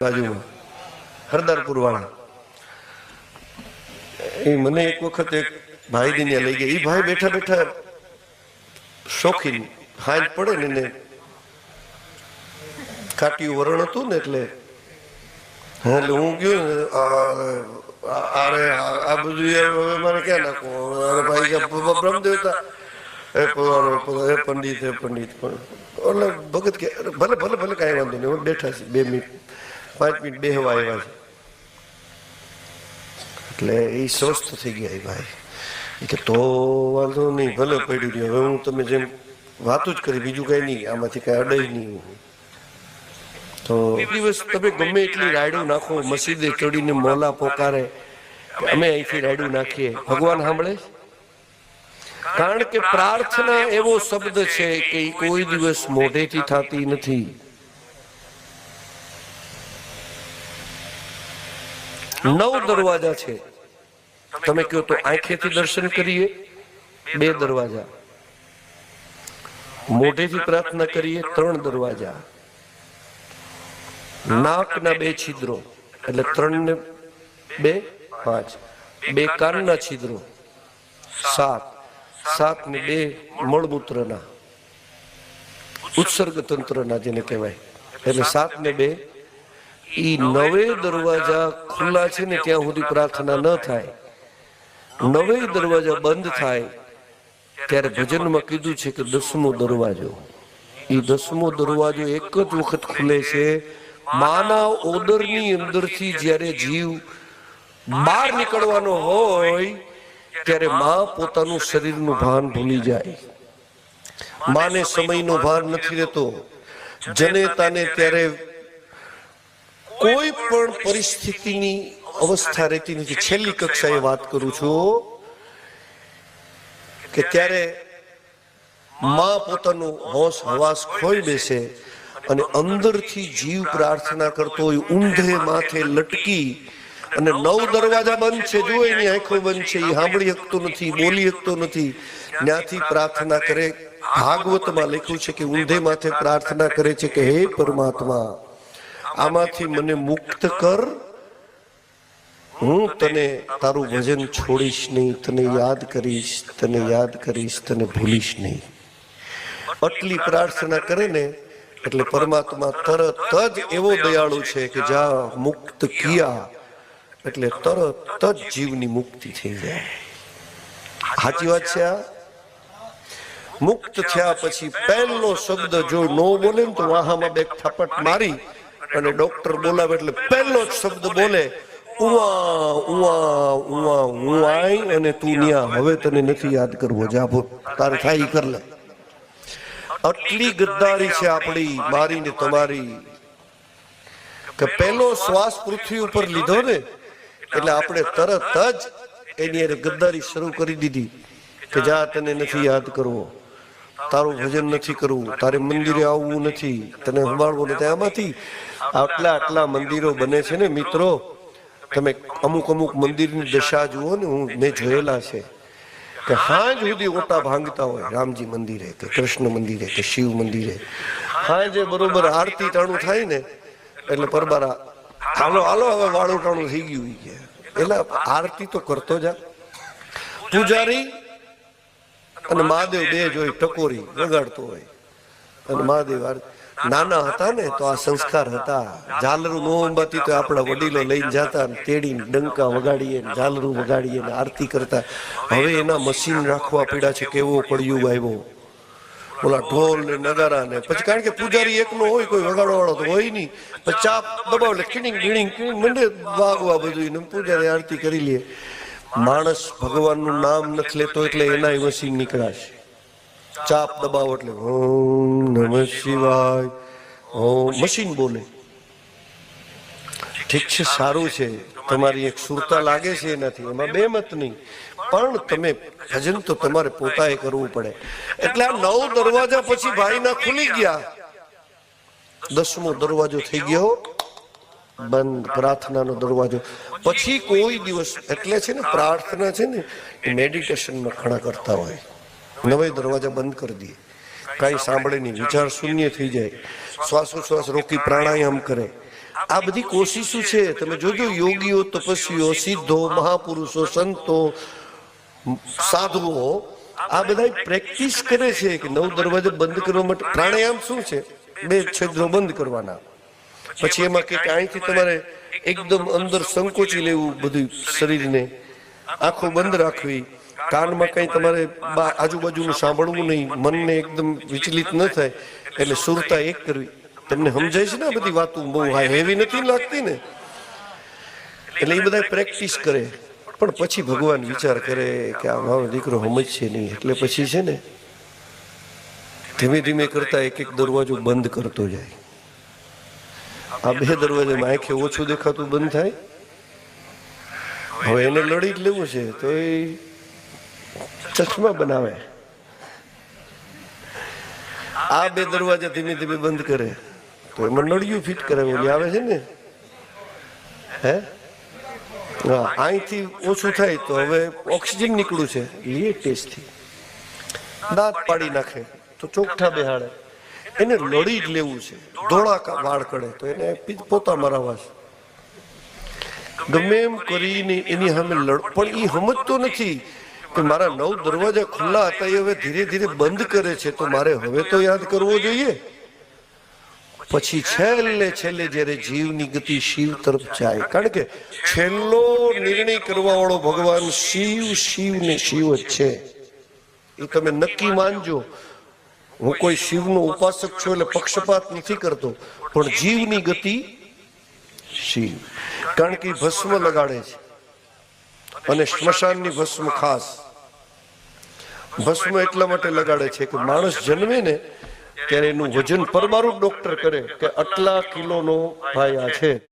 બાજુમાં હરદારપુર વાળા એ મને એક વખત એક ભાઈ દિને લઈ ગયા. એ ભાઈ બેઠા બેઠા શોખીન હાથ પડે ને કાટિયું વરણ હતું ને એટલે હું ગયો ને અરે આ બધું મારે ક્યાં નાખવું. અરે ભાઈ બ્રહ્મદેવતા એ પંડિત એટલે ભગત કે ભલે ભલે ભલે કાંઈ વાંધો નહીં, બેઠા છે 2 મિનિટ 5 મિનિટ બેહવા આવ્યા છે. એટલે એ સ્વસ્થ થઈ ગયા. એ ભાઈ કે તો વાંધો નહીં, ભલે પડ્યું નહીં, હવે હું તમે જેમ વાતો જ કરી, બીજું કઈ નહીં, આમાંથી કઈ અડે નહીં. તો દિવસ તમે ગમે એટલી રાયડું નાખો, મસીદે ચડીને મોલા પોકારે કે અમે અહીંથી રાયડું નાખીએ, ભગવાન સાંભળે. કારણ કે પ્રાર્થના એવો શબ્દ છે કે કોઈ દિવસ મોઢેથી થતી નથી. 9 દરવાજા છે. તમે કહો તો આંખેથી દર્શન કરીએ 2 દરવાજા, મોઢેથી પ્રાર્થના કરીએ 3 દરવાજા, નાકના 2 છિદ્રો એટલે 3 ને 2 5, 2 કાનના છિદ્રો 7, 7 ને 2 મળમૂત્રના ઉત્સર્ગ તંત્રના જેને કહેવાય, એટલે 7 ને 2 ઈ 9 દરવાજા ખુલ્લા છે ને ત્યાં સુધી પ્રાર્થના ન થાય. 9 દરવાજા બંધ થાય ત્યારે ભજનમાં કીધું છે કે 10મો દરવાજો, એ 10મો દરવાજો એક જ વખત ખુલે છે. માના ઓદરની અંદરથી જ્યારે જીવ બહાર નીકળવાનો હોય ત્યારે માં પોતાનું શરીરનું ભાન ભૂલી જાય. માને સમયનો ભાન નથી રહેતો. જનેતાને ત્યારે કોઈ પણ પરિસ્થિતિની અવસ્થા રહેતી નથી. છેલ્લી કક્ષાએ વાત કરું છું કે ત્યારે માં પોતાનું હોશ હવાસ ખોઈ બેસે અને અંદરથી જીવ પ્રાર્થના કરતો હોય, ઊંધે માથે લટકી, અને 9 દરવાજા બંધ છે, જો એની આંખો બંધ છે, એ સાંભળી શકતો નથી, બોલી શકતો નથી, ત્યાંથી પ્રાર્થના કરે. ભાગવતમાં લખ્યું છે કે ઊંધે માથે પ્રાર્થના કરે છે કે હે પરમાત્મા, આમાંથી મને મુક્ત કર, હું તને તારું ભજન છોડીશ નહીં, તને યાદ કરીશ, તને યાદ કરીશ, તને ભૂલીશ નહીં. આટલી પ્રાર્થના કરે ને એટલે પરમાત્મા તરત જ એવો દયાળુ છે કે જા મુક્ત કિયા એટલે તરત જ જીવની મુક્તિ થઈ જાય. સાચી વાત છે. આ મુક્ત થયા પછી પહેલો શબ્દ જો નો બોલે ને તો વાહામાં 2 થપ્પટ મારી અને ડોક્ટર બોલાવે એટલે પહેલો જ શબ્દ બોલે, ઉવા ઉવા ઉવા ઉવાઈ, અને તું ન્યા હવે તને નથી યાદ કરવો, જા ભૂત તારે થાય કર લે. આટલી ગદ્દારી છે આપણી, મારી ને તમારી, કે પહેલો શ્વાસ પૃથ્વી ઉપર લીધો ને એટલે આપણે તરત જ એની ગદ્દારી શરૂ કરી દીધી કે જા તને નથી યાદ કરવો, તારું ભજન નથી કરવું, તારે મંદિરે આવવું નથી, તને સંભાળવું નથી. આમાંથી આટલા મંદિરો બને છે ને મિત્રો, તમે અમુક મંદિરની દશા જુઓ ને, મેં જોયેલા છે કે હાંજ સુધી ઓટા ભાંગતા હોય, રામજી મંદિરે કે કૃષ્ણ મંદિરે કે શિવ મંદિરે. હાંજે બરોબર આરતી ટાણું થાય ને એટલે પરબારા હાલો હાલો હવે વાળું ટાણું થઈ ગયું. એટલે આરતી તો કરતો જા. પૂજારી અને મહાદેવ 2 જ હોય, ટકોરી વગાડતો હોય અને મહાદેવ. નાના હતા ને તો આ સંસ્કાર હતા. ઝાલરું નો અંબાતી તો આપણા વડીલો લઈને જતા, તેડીને ડંકા વગાડીએ, ઝાલરું વગાડીએ ને આરતી કરતા. હવે એના મશીન રાખવા પડ્યા છે. કેવો કળિયુગ આવ્યો. ઓલા ઢોલ ને નગારા ને પછી, કારણ કે પૂજારી એકનો હોય, કોઈ વગાડવા વાળો તો હોય નહીં, પછી ચાપ દબાવ એટલે ખીણીંગ ગીણીંગ મંડે વાગવા બધું, પૂજારી આરતી કરી લે. માણસ ભગવાનનું નામ નથી લેતો એટલે એના મશીન નીકળાશે. ચાપ દબાવ એટલે ઓમ નમઃ શિવાય, ઓમ મશીન બોલે. ઠીક છે, સારું છે, તમારી એક સુરતા લાગે છે એનાથી, એમાં 2 મત નહીં, પણ તમે ભજન તો તમારે પોતાએ કરવું પડે. એટલે આ 9 દરવાજા પછી ભાઈના ખુલી ગયા. 10મો દરવાજો થઈ ગયો બંધ, પ્રાર્થનાનો દરવાજો. પછી કોઈ દિવસ, એટલે છે ને પ્રાર્થના છે ને એ મેડિટેશનમાં ઘણા કરતા હોય, 9 દરવાજા બંધ કરી દે, કાંઈ સાંભળે નહીં, વિચાર શૂન્ય થઈ જાય, શ્વાસોશ્વાસ રોકી પ્રાણાયામ કરે. આ બધી કોશિશો છે. તમે જોજો, યોગીઓ, તપસ્વીઓ, સિદ્ધો, મહાપુરુષો, સંતો, સાધુઓ, આ બધા પ્રેક્ટિસ કરે છે કે 9 દરવાજા બંધ કરવા માટે. પ્રાણાયામ શું છે? 2 છિદ્રો બંધ કરવાના. પછી એમાં કે અહીંથી તમારે એકદમ અંદર સંકોચી લેવું બધું શરીરને, આંખો બંધ રાખવી, કાનમાં કઈ તમારે આજુબાજુનું સાંભળવું નહીં, મનને એકદમ વિચલિત ન થાય, એટલે સુરતા એક કરવી. તમને સમજાય છે ને આ બધી વાતો? બહુ હેવી નથી લાગતી ને? એટલે એ બધા પ્રેક્ટિસ કરે. પણ પછી ભગવાન વિચાર કરે કે આ મારો દીકરો સમજશે નહીં, એટલે પછી છે ને ધીમે ધીમે કરતા એક એક દરવાજો બંધ કરતો જાય. આ 2 દરવાજામાં આંખે ઓછું દેખાતું બંધ થાય. હવે એને લડી જ લેવું છે તો એ ચશ્મા બનાવે. આ 2 દરવાજા ધીમે ધીમે બંધ કરે તો એમાં નળિયું ફિટ કરે. ઓલી આવે છે ને, હે, હા, અહીંથી ઓછું થાય તો હવે ઓક્સિજન નીકળું છે, લે ટેસ્ટથી દાંત પાડી નાખે તો ચોકઠા બેહાડે. એને લડી જ લેવું છે. ધોળા વાળ કરે તો એને પોતા મરાવા છે. ગમે એમ કરીને એની સામે પણ એ સમજતો નથી કે મારા 9 દરવાજા ખુલ્લા હતા, એ હવે ધીરે ધીરે બંધ કરે છે, તો મારે હવે તો યાદ કરવો જોઈએ. પછી છેલ્લે જયારે જીવની ગતિ શિવ તરફ જાય, કારણ કે છેલ્લો નિર્ણય કરવા વાળો ભગવાન શિવ ને શિવ જ છે. એ તમે નક્કી માનજો. હું કોઈ શિવનો ઉપાસક છું એટલે પક્ષપાત નથી કરતો, પણ જીવની ગતિ શિવ, કારણ કે ભસ્મ લગાડે છે. અને સ્મશાનની ભસ્મ ખાસ ભસ્મ એટલા માટે લગાડે છે કે માણસ જન્મે ને ત્યારે એનું વજન પરમાણુ ડોક્ટર કરે કે આટલા કિલોનો ભાઈ આ છે.